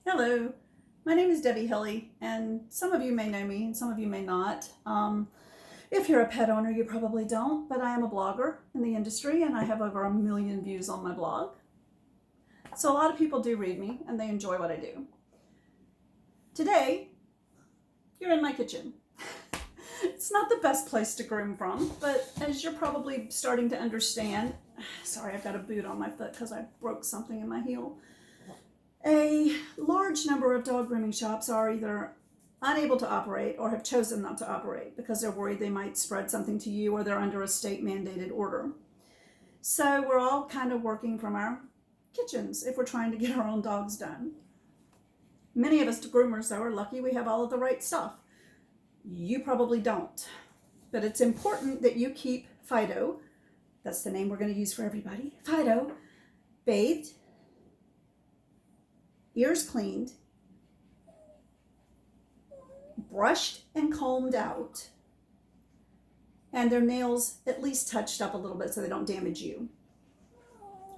Hello, my name is Debbie Hilly, and some of you may know me and some of you may not. If you're a pet owner, you probably don't, but I am a blogger in the industry and I have over 1 million views on my blog. So a lot of people do read me and they enjoy what I do. Today, you're in my kitchen. It's not the best place to groom from, but as you're probably starting to understand, sorry, I've got a boot on my foot because I broke something in my heel. A large number of dog grooming shops are either unable to operate or have chosen not to operate because they're worried they might spread something to you or they're under a state mandated order. So we're all kind of working from our kitchens if we're trying to get our own dogs done. Many of us groomers, though, are lucky we have all of the right stuff. You probably don't. But it's important that you keep Fido, that's the name we're going to use for everybody, Fido, bathed, ears cleaned, brushed and combed out, and their nails at least touched up a little bit so they don't damage you.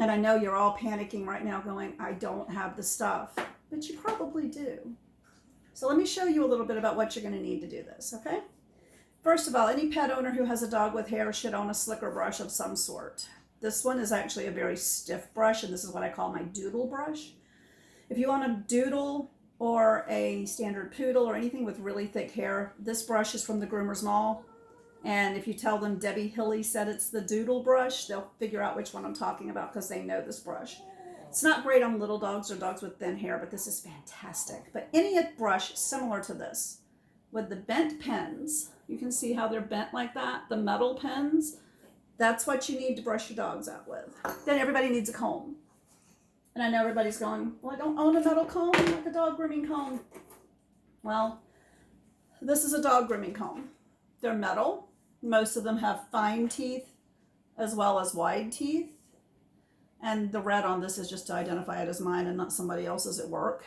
And I know you're all panicking right now going, I don't have the stuff, but you probably do. So let me show you a little bit about what you're going to need to do this, okay? First of all, any pet owner who has a dog with hair should own a slicker brush of some sort. This one is actually a very stiff brush, and this is what I call my doodle brush. If you want a doodle or a standard poodle or anything with really thick hair, this brush is from the Groomer's Mall. And if you tell them Debbie Hilly said it's the doodle brush, they'll figure out which one I'm talking about because they know this brush. It's not great on little dogs or dogs with thin hair, but this is fantastic. But any brush similar to this with the bent pins, you can see how they're bent like that, the metal pins, that's what you need to brush your dogs out with. Then everybody needs a comb. And I know everybody's going, well, I don't own a metal comb, like a dog grooming comb. Well, this is a dog grooming comb. They're metal. Most of them have fine teeth as well as wide teeth. And the red on this is just to identify it as mine and not somebody else's at work.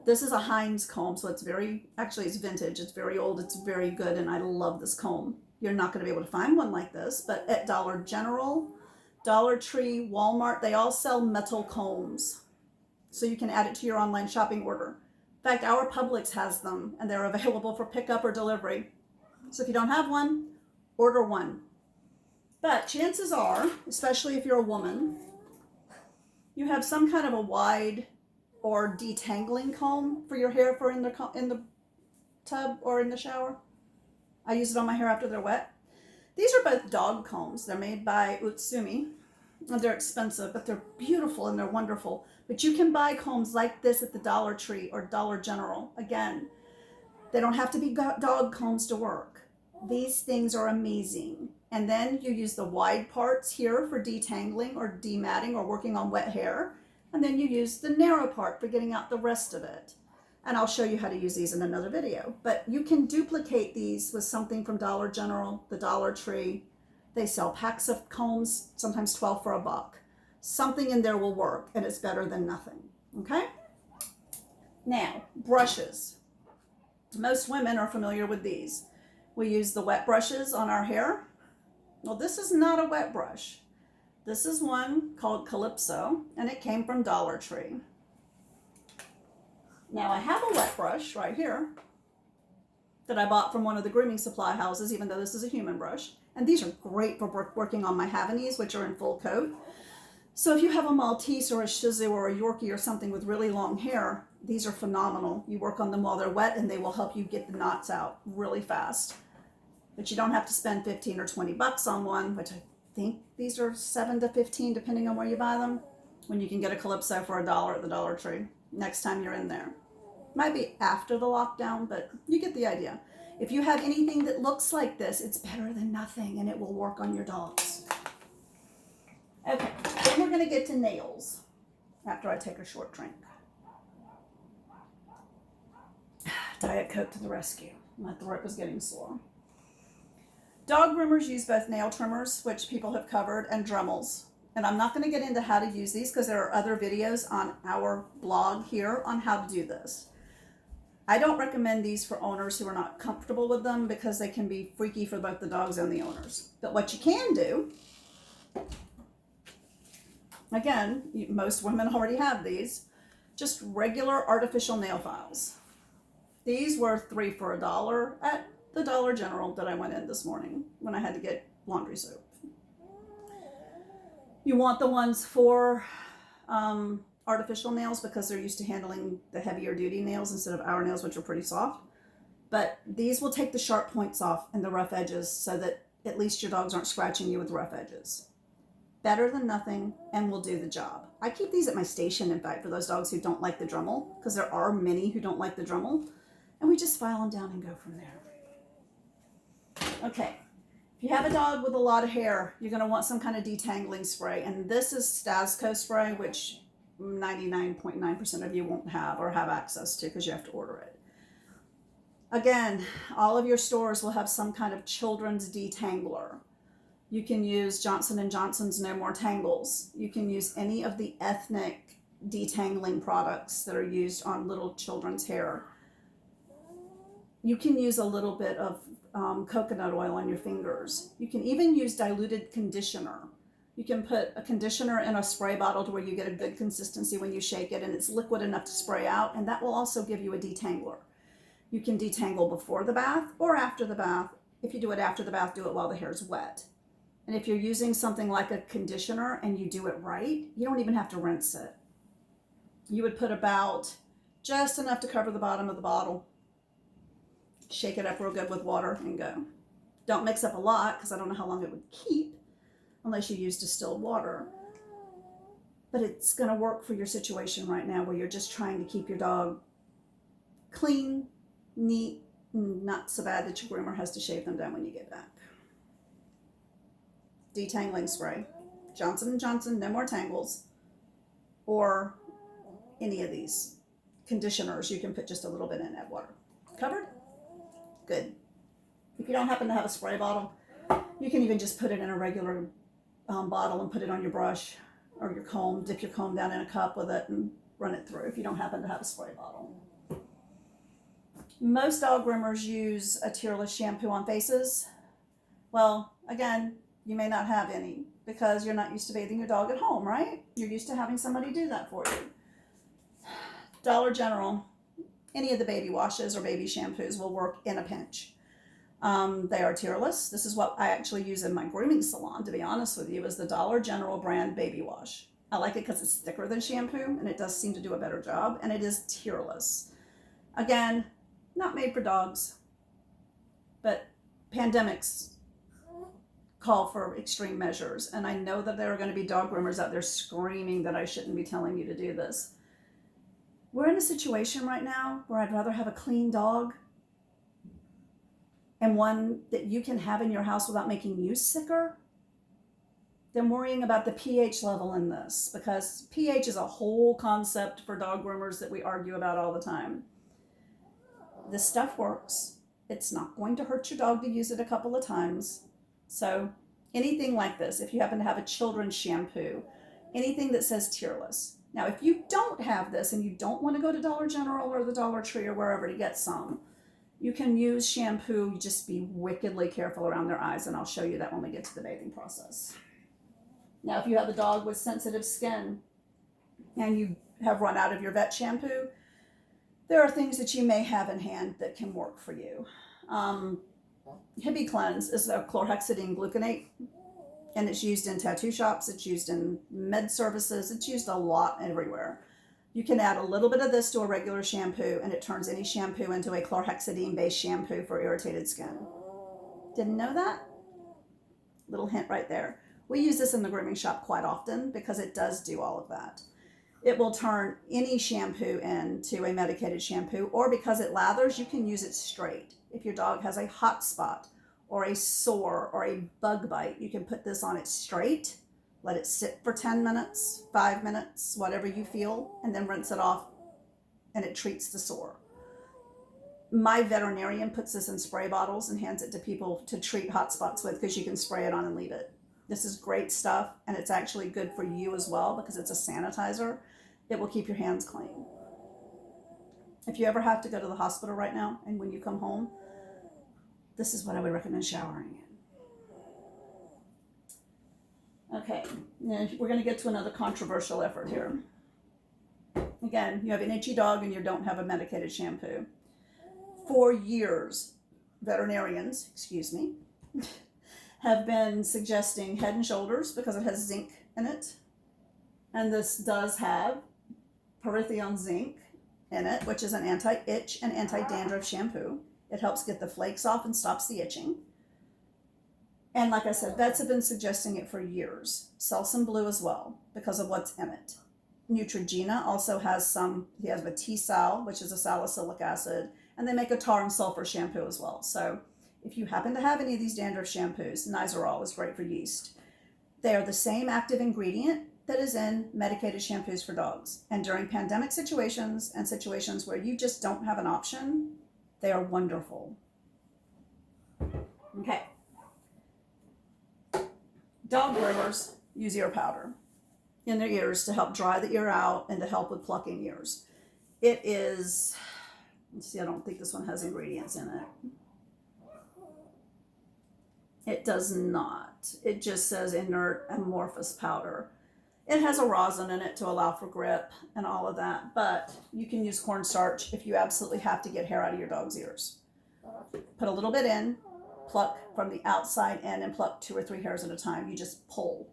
This is a Heinz comb, so it's it's vintage. It's very old. It's very good, and I love this comb. You're not going to be able to find one like this, but at Dollar General, Dollar Tree, Walmart, they all sell metal combs. So you can add it to your online shopping order. In fact, our Publix has them and they're available for pickup or delivery. So if you don't have one, order one. But chances are, especially if you're a woman, you have some kind of a wide or detangling comb for your hair for in the tub or in the shower. I use it on my hair after they're wet. These are both dog combs. They're made by Utsumi. And they're expensive, but they're beautiful and they're wonderful. But you can buy combs like this at the Dollar Tree or Dollar General. Again, they don't have to be dog combs to work. These things are amazing. And then you use the wide parts here for detangling or dematting or working on wet hair. And then you use the narrow part for getting out the rest of it. And I'll show you how to use these in another video. But you can duplicate these with something from Dollar General, the Dollar Tree. They sell packs of combs, sometimes 12 for $1. Something in there will work, and it's better than nothing, okay? Now, brushes. Most women are familiar with these. We use the wet brushes on our hair. Well, this is not a wet brush. This is one called Calypso, and it came from Dollar Tree. Now I have a wet brush right here that I bought from one of the grooming supply houses, even though this is a human brush. And these are great for working on my Havanese, which are in full coat. So if you have a Maltese or a Shih Tzu or a Yorkie or something with really long hair, these are phenomenal. You work on them while they're wet and they will help you get the knots out really fast. But you don't have to spend 15 or 20 bucks on one, which I think these are 7 to 15 depending on where you buy them, when you can get a Calypso for $1 at the Dollar Tree next time you're in there. Might be after the lockdown, but you get the idea. If you have anything that looks like this, it's better than nothing and it will work on your dogs. Okay, then we're going to get to nails after I take a short drink. Diet Coke to the rescue. My throat was getting sore. Dog groomers use both nail trimmers, which people have covered, and Dremels. And I'm not going to get into how to use these because there are other videos on our blog here on how to do this. I don't recommend these for owners who are not comfortable with them because they can be freaky for both the dogs and the owners. But what you can do, again, most women already have these, just regular artificial nail files. These were 3 for $1 at the Dollar General that I went in this morning when I had to get laundry soap. You want the ones for artificial nails because they're used to handling the heavier duty nails instead of our nails, which are pretty soft. But these will take the sharp points off and the rough edges so that at least your dogs aren't scratching you with rough edges. Better than nothing, and will do the job. I keep these at my station, in fact, for those dogs who don't like the Dremel, because there are many who don't like the Dremel, and we just file them down and go from there. Okay, if you have a dog with a lot of hair, you're going to want some kind of detangling spray, and this is Stasco spray, which 99.9% of you won't have or have access to because you have to order it. Again, all of your stores will have some kind of children's detangler. You can use Johnson & Johnson's No More Tangles. You can use any of the ethnic detangling products that are used on little children's hair. You can use a little bit of coconut oil on your fingers. You can even use diluted conditioner. You can put a conditioner in a spray bottle to where you get a good consistency when you shake it and it's liquid enough to spray out, and that will also give you a detangler. You can detangle before the bath or after the bath. If you do it after the bath, do it while the hair is wet. And if you're using something like a conditioner and you do it right, you don't even have to rinse it. You would put about just enough to cover the bottom of the bottle. Shake it up real good with water and go. Don't mix up a lot because I don't know how long it would keep unless you use distilled water. But it's going to work for your situation right now where you're just trying to keep your dog clean, neat, not so bad that your groomer has to shave them down when you get back. Detangling spray, Johnson & Johnson, No More Tangles, or any of these conditioners. You can put just a little bit in, add water. Covered? Good. If you don't happen to have a spray bottle, you can even just put it in a regular bottle and put it on your brush or your comb, dip your comb down in a cup with it and run it through if you don't happen to have a spray bottle. Most dog groomers use a tearless shampoo on faces. Well, again, you may not have any because you're not used to bathing your dog at home, right? You're used to having somebody do that for you. Dollar General, any of the baby washes or baby shampoos will work in a pinch. They are tearless. This is what I actually use in my grooming salon, to be honest with you, is the Dollar General brand baby wash. I like it because it's thicker than shampoo and it does seem to do a better job, and it is tearless. Again, not made for dogs, but pandemics call for extreme measures, and I know that there are going to be dog groomers out there screaming that I shouldn't be telling you to do this. We're in a situation right now where I'd rather have a clean dog and one that you can have in your house without making you sicker than worrying about the pH level in this, because pH is a whole concept for dog groomers that we argue about all the time. This stuff works. It's not going to hurt your dog to use it a couple of times. So anything like this, if you happen to have a children's shampoo, anything that says tearless. Now, if you don't have this and you don't want to go to Dollar General or the Dollar Tree or wherever to get some, you can use shampoo. Just be wickedly careful around their eyes, and I'll show you that when we get to the bathing process. Now, if you have a dog with sensitive skin and you have run out of your vet shampoo, there are things that you may have in hand that can work for you. Hippie Cleanse is a chlorhexidine gluconate, and it's used in tattoo shops, it's used in med services, it's used a lot everywhere. You can add a little bit of this to a regular shampoo, and it turns any shampoo into a chlorhexidine-based shampoo for irritated skin. Didn't know that? Little hint right there. We use this in the grooming shop quite often because it does do all of that. It will turn any shampoo into a medicated shampoo, or because it lathers, you can use it straight. If your dog has a hot spot or a sore or a bug bite, you can put this on it straight, let it sit for 10 minutes, 5 minutes, whatever you feel, and then rinse it off, and it treats the sore. My veterinarian puts this in spray bottles and hands it to people to treat hot spots with, because you can spray it on and leave it. This is great stuff, and it's actually good for you as well because it's a sanitizer. It will keep your hands clean. If you ever have to go to the hospital right now, and when you come home, this is what I would recommend showering in. Okay, now we're going to get to another controversial effort here. If Again, you have an itchy dog and you don't have a medicated shampoo. For years, veterinarians, excuse me, have been suggesting Head and Shoulders because it has zinc in it. And this does have Parithion zinc in it, which is an anti-itch and anti-dandruff shampoo. It helps get the flakes off and stops the itching. And like I said, vets have been suggesting it for years. Selsun Blue as well, because of what's in it. Neutrogena also has some, he has a T-Sal, which is a salicylic acid, and they make a tar and sulfur shampoo as well. So if you happen to have any of these dandruff shampoos, Nizoral is great for yeast. They are the same active ingredient that is in medicated shampoos for dogs. And during pandemic situations and situations where you just don't have an option, they are wonderful. Okay. Dog groomers use ear powder in their ears to help dry the ear out and to help with plucking ears. It is, let's see, I don't think this one has ingredients in it. It does not. It just says inert amorphous powder. It has a rosin in it to allow for grip and all of that, but you can use cornstarch if you absolutely have to get hair out of your dog's ears. Put a little bit in, pluck from the outside in and pluck 2 or 3 hairs at a time. You just pull.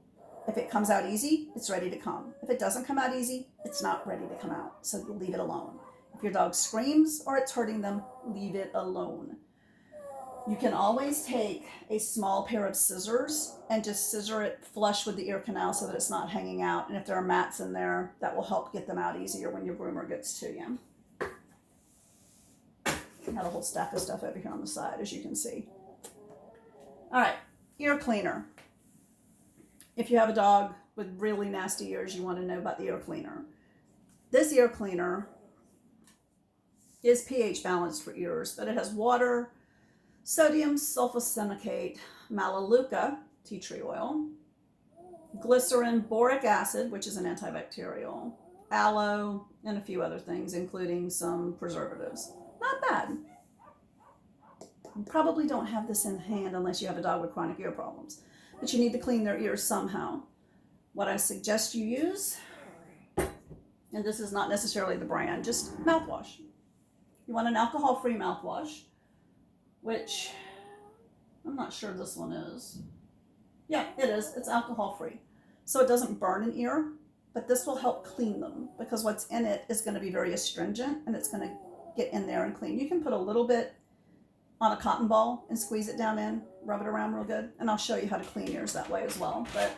If it comes out easy, it's ready to come. If it doesn't come out easy, it's not ready to come out. So you leave it alone. If your dog screams or it's hurting them, leave it alone. You can always take a small pair of scissors and just scissor it flush with the ear canal so that it's not hanging out. And if there are mats in there, that will help get them out easier when your groomer gets to you. I got a whole stack of stuff over here on the side, as you can see. All right, ear cleaner. If you have a dog with really nasty ears, you want to know about the ear cleaner. This ear cleaner is pH balanced for ears, but it has water, sodium sulfosilicate, melaleuca, tea tree oil, glycerin, boric acid, which is an antibacterial, aloe, and a few other things, including some preservatives. Not bad. You probably don't have this in hand unless you have a dog with chronic ear problems, but you need to clean their ears somehow. What I suggest you use, and this is not necessarily the brand, just mouthwash. You want an alcohol-free mouthwash, which I'm not sure this one is. Yeah, it is. It's alcohol-free. So it doesn't burn an ear, but this will help clean them because what's in it is going to be very astringent and it's going to get in there and clean. You can put a little bit on a cotton ball and squeeze it down in, rub it around real good, and I'll show you how to clean ears that way as well. But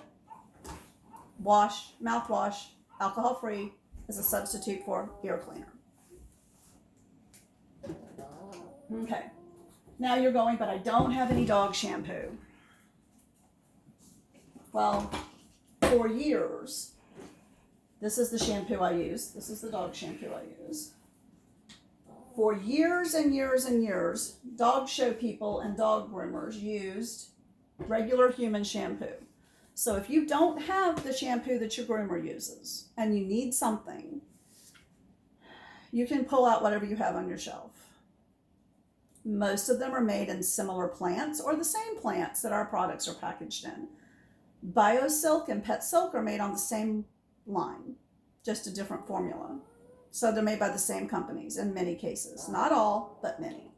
mouthwash, alcohol-free, is a substitute for ear cleaner. Okay. Now you're going, but I don't have any dog shampoo. Well, for years, this is the shampoo I use. This is the dog shampoo I use. For years and years and years, dog show people and dog groomers used regular human shampoo. So if you don't have the shampoo that your groomer uses and you need something, you can pull out whatever you have on your shelf. Most of them are made in similar plants or the same plants that our products are packaged in. BioSilk and Pet Silk are made on the same line, just a different formula. So they're made by the same companies in many cases. Not all, but many.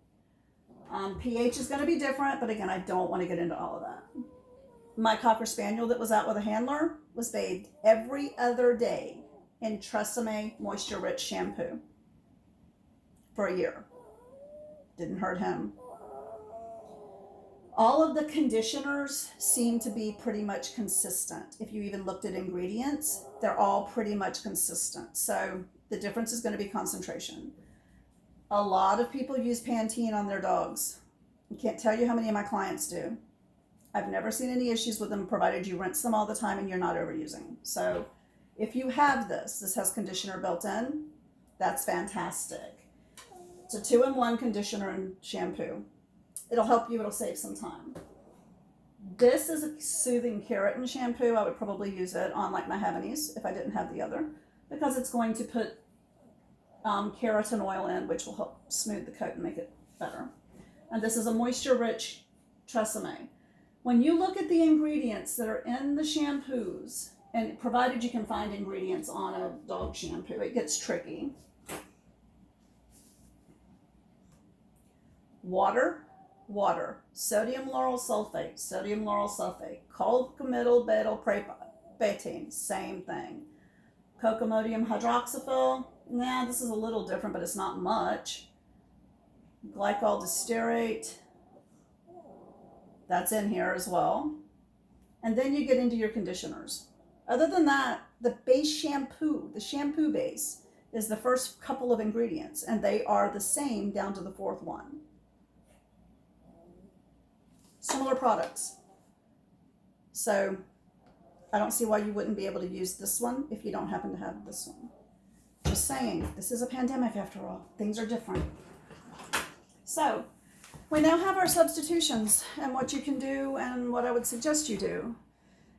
pH is going to be different, but again, I don't want to get into all of that. My Cocker Spaniel that was out with a handler was bathed every other day in Tresemme Moisture Rich shampoo for a year. Didn't hurt him. All of the conditioners seem to be pretty much consistent. If you even looked at ingredients, they're all pretty much consistent. So the difference is going to be concentration. A lot of people use Pantene on their dogs. I can't tell you how many of my clients do. I've never seen any issues with them provided you rinse them all the time and you're not overusing. So if you have this has conditioner built in, that's fantastic. It's a 2-in-1 conditioner and shampoo. It'll help you, it'll save some time. This is a soothing keratin shampoo. I would probably use it on like my Havanese if I didn't have the other, because it's going to put keratin oil in, which will help smooth the coat and make it better. And this is a moisture-rich Tresemme. When you look at the ingredients that are in the shampoos, And provided you can find ingredients on a dog shampoo, it gets tricky. Water, sodium lauryl sulfate, colchicamidyl betaine, same thing. Cocamodium hydroxyphil, nah, this is a little different, but it's not much. Glycol distearate, that's in here as well. And then you get into your conditioners. Other than that, the base shampoo, the shampoo base, is the first couple of ingredients, and they are the same down to the fourth one. Similar products. So I don't see why you wouldn't be able to use this one if you don't happen to have this one. Just saying, this is a pandemic after all. Things are different. So we now have our substitutions and what you can do and what I would suggest you do.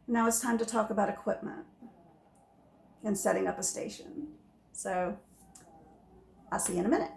Now it's time to talk about equipment and setting up a station. So I'll see you in a minute.